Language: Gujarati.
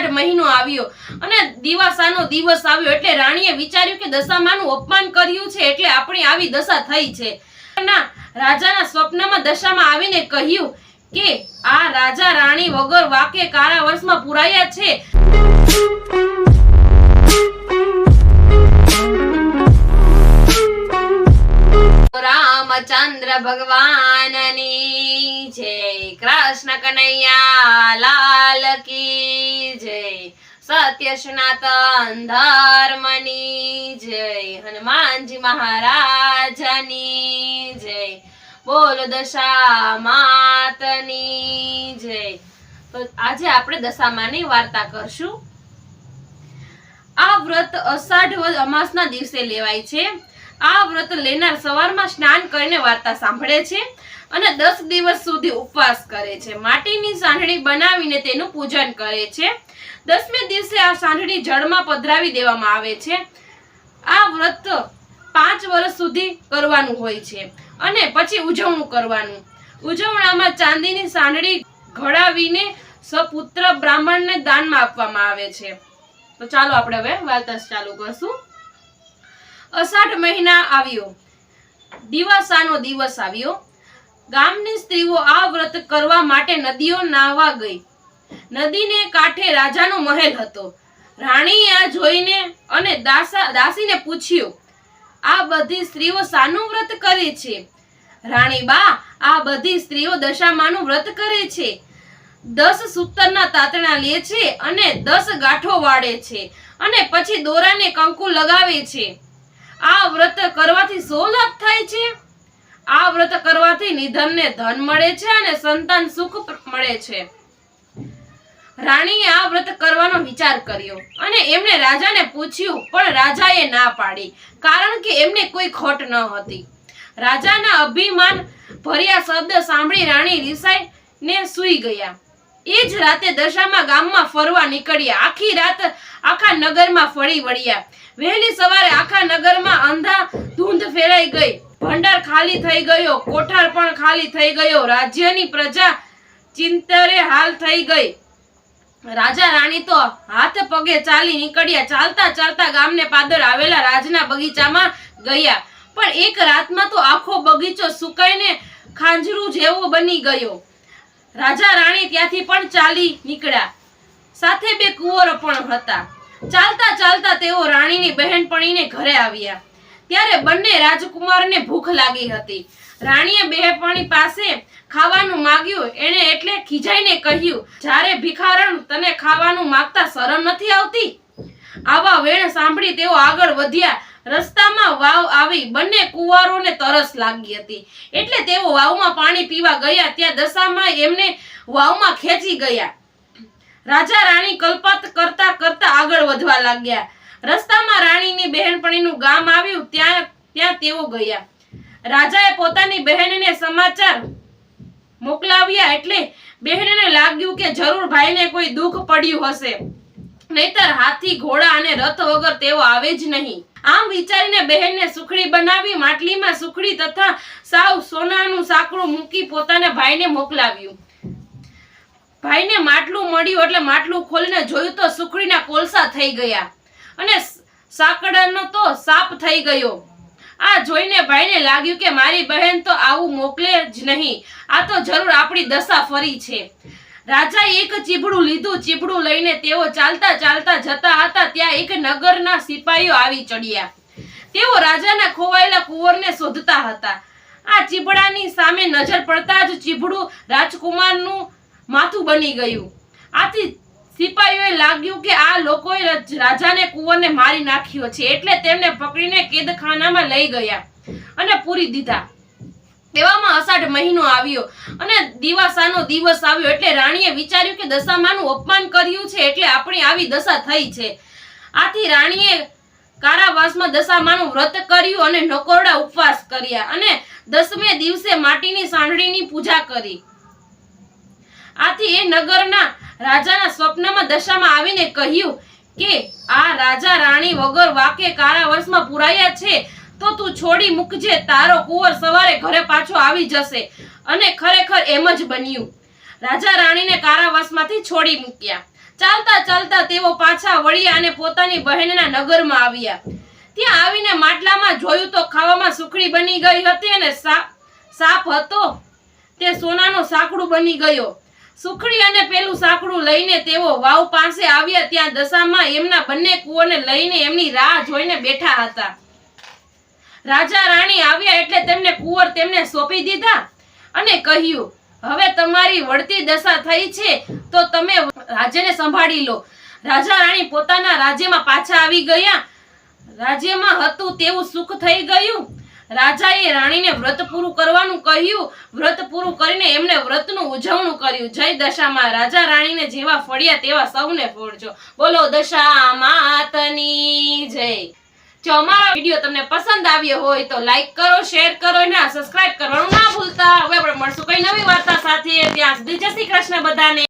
અષાઢ મહિનો આવ્યો અને દિવાસાનો દિવસ આવ્યો એટલે રાણીએ વિચાર્યું કે દશામાનું અપમાન કર્યું છે એટલે આપણી આવી દશા થઈ છે. રાજાના સ્વપ્નમાં દશામાં આવીને કહ્યું કે આ રાજા રાણી વગર વાકે કારાવાસમાં પુરાયા છે. રામચંદ્ર ભગવાનની જય, કૃષ્ણ કનૈયા લાલ કી જય, સત્ય સનાતન ધર્મની જય, હનુમાનજી મહારાજની જય, બોલો દશા માતની જય. તો આજે આપણે દશામાની વાર્તા કરશું. આ વ્રત અષાઢ વદ અમાસના દિવસે લેવાય છે. આ વ્રત લેનાર સવારમાં સ્નાન કરીને વાર્તા સાંભળે છે અને 10 દિવસ સુધી ઉપવાસ કરે છે. માટીની સાંઢળી બનાવીને તેનું પૂજન કરે છે. 10મે દિવસે આ સાંઢળી જળમાં પધરાવી દેવામાં આવે છે. આ વ્રત 5 વર્ષ સુધી કરવાનું હોય છે અને પછી ઉજવણું કરવાનું. ઉજવણામાં ચાંદીની સાંઢળી ઘડાવીને સપુત્ર બ્રાહ્મણને દાનમાં આપવામાં આવે છે. તો ચાલો આપણે હવે વાર્તા ચાલુ કરશું. અષાઢ મહિના આવ્યો, દિવાસાનો દિવસ આવ્યો. ગામની સ્ત્રીઓ આ વ્રત કરવા માટે નદીઓ નાહવા ગઈ. નદીને કાંઠે રાજાનો મહેલ હતો. રાણીએ આ જોઈને અને દાસીને પૂછ્યું, આ બધી સ્ત્રીઓ શાનું વ્રત કરે છે? રાણી બા, આ બધી સ્ત્રીઓ દશામાનું વ્રત કરે છે. 10 સૂતરના તાતણા લે છે અને 10 ગાંઠો વાળે છે અને પછી દોરાને કંકુ લગાવે છે. આ વ્રત કરવાથી 100 લાભ થાય છે. આ વ્રત કરવાથી નિધનને ધન મળે છે અને સંતાન સુખ મળે છે. રાણીએ આ વ્રત કરવાનો વિચાર કર્યો અને એમણે રાજાને પૂછ્યું, પણ રાજાએ ના પાડી, કારણ કે એમને કોઈ ખોટ ન હતી. રાજાના અભિમાન ભર્યા શબ્દ સાંભળી રાણી રિસાઈને સૂઈ ગયા. એ જ રાતે દશામાં ગામમાં ફરવા નીકળ્યા. આખી રાત આખા નગરમાં ફરી વળ્યા. વહેલી સવારે આખા નગરમાં અંધા ધૂંધ ફેરાઈ ગઈ. ભંડાર ખાલી થઈ ગયો, કોઠાર પણ ખાલી થઈ ગયો. રાજ્યની પ્રજા ચિંતરે હાલ થઈ ગઈ. રાજા રાણી તો હાથ પગે ચાલી નીકળ્યા. ચાલતા ચાલતા ગામને પાદર આવેલા રાજના બગીચામાં ગયા. પણ એક રાતમાં તો આખો બગીચો સુકાઈને ખાંજરું જેવો બની ગયો. રાજા રાણી ત્યાંથી પણ ચાલી નીકળ્યા. સાથે 2 કુંવરો પણ હતા. ચાલતા ચાલતા તેઓ રાણીની બહેનપણીને ઘરે આવ્યા. ત્યારે બંને રાજકુમારને ભૂખ લાગી હતી. રાણીએ બહેનપણી પાસે ખાવાનું માંગ્યું. એને એટલે ખીજાઈને કહ્યું, જ્યારે ભિખારણ તને ખાવાનું માંગતા શરમ નથી આવતી? આવા વેણ સાંભળી તેઓ આગળ વધ્યા. રસ્તામાં વાવ આવી. બંને કુંવારોને તરસ લાગી હતી એટલે તેઓ વાવમાં પાણી પીવા ગયા. ત્યાં દશામાં એમને વાવમાં ખેંચી ગયા. રાજા રાણી કલ્પાત કરતા કરતા આગળ વધવા લાગ્યા. રસ્તામાં રાણીની બહેનપણીનું ગામ આવ્યું. ત્યાં તેઓ ગયા. રાજાએ પોતાની બહેનને સમાચાર મોકલાવ્યા એટલે બહેનને લાગ્યું કે જરૂર ભાઈને કોઈ દુઃખ પડ્યું હશે, નહીતર હાથી, ઘોડા અને રથ વગર તેઓ આવે જ નહીં. આમ વિચારીને બહેનને સુખડી બનાવી માટલીમાં સુખડી તથા સાવ સોનાનું સાકડું મૂકી પોતાના ભાઈને મોકલાવ્યું. ભાઈને માટલું મળ્યું એટલે માટલું ખોલીને જોયું તો સુખડીના કોલસા થઈ ગયા અને સાકડાનો તો સાપ થઈ ગયો. આ જોઈને ભાઈને લાગ્યું કે મારી બહેન તો આવું મોકલે જ નહીં. આ તો જરૂર આપણી દશા ફરી છે. રાજાએ એક ચીબડું લીધું. ચીબડું લઈને તેઓ ચાલતા ચાલતા જતા હતા. ત્યાં એક નગરના સિપાહીઓ આવી ચડ્યા. તેઓ રાજાના ખોવાયેલા કુંવરને શોધતા હતા. આ ચીબડાની સામે નજર પડતા જ ચીબડું રાજકુમારનું માથું બની ગયું. આથી સિપાહીઓએ લાગ્યું કે આ લોકોએ રાજાને કુંવરને મારી નાખ્યો છે એટલે તેમને પકડીને કેદખાનામાં લઈ ગયા અને પૂરી દીધા. તેવામાં અષાઢ મહિનો આવ્યો અને દિવાસાનો દિવસ આવ્યો એટલે રાણીએ વિચાર્યું કે દશામાનું અપમાન કર્યું છે એટલે આપણી આવી દશા થઈ છે. આથી રાણીએ કારાવાસમાં દશામાનું વ્રત કર્યું અને નકોરડા ઉપવાસ કર્યા અને 10મે દિવસે માટીની સાંઢળીની પૂજા કરી. આથી એ નગરના રાજાના સ્વપ્નમાં દશામાં આવીને કહ્યું કે આ રાજા રાણી વગર વાકે કારાવાસમાં પુરાયા છે તો તું છોડી મૂકજે. તારો કુંવર સવારે ઘરે પાછો આવી જશે. અને ખરેખર એમ જ બન્યું. રાજા રાણીને કારાવાસમાંથી છોડી મૂક્યા. ચાલતા ચાલતા તેઓ પાછા વળ્યા અને પોતાની બહેનના નગરમાં આવ્યા. ત્યાં આવીને માટલામાં જોયું તો ખાવામાં સુખડી બની ગઈ હતી અને સાપ હતો તે સોનાનો સાંકડું બની ગયો. સુખડી અને પેલું સાંકડું લઈને તેઓ વાવ પાસે આવ્યા. ત્યાં દશામાં એમના બંને કુંવરને લઈને એમની રાહ જોઈને બેઠા હતા. રાજા રાણી આવ્યા એટલે તેમને કુંવર તેમને સોંપી દીધા અને કહ્યું, હવે તમારી વળતી દશા થઈ છે તો તમે રાજ્યને સંભાળી લો. રાજા રાણી પોતાના રાજ્યમાં પાછા આવી ગયા. રાજ્યમાં હતું તેવું સુખ થઈ ગયું. રાજાએ રાણીને વ્રત પૂરું કરવાનું કહ્યું. વ્રત પૂરું કરીને એમને વ્રતનું ઉજવણું કર્યું. જય દશામાં. રાજા રાણીને જેવા ફળ્યા તેવા સૌને ફળજો. બોલો દશા માતની જય. જો અમારો વિડીયો તમને પસંદ આવ્યો હોય તો લાઈક કરો, શેર કરો અને સબસ્ક્રાઇબ કરવાનું ના ભૂલતા. હવે આપણે મળશું કઈ નવી વાર્તા સાથે. ત્યાં સુધી જય શ્રી કૃષ્ણ બધાને.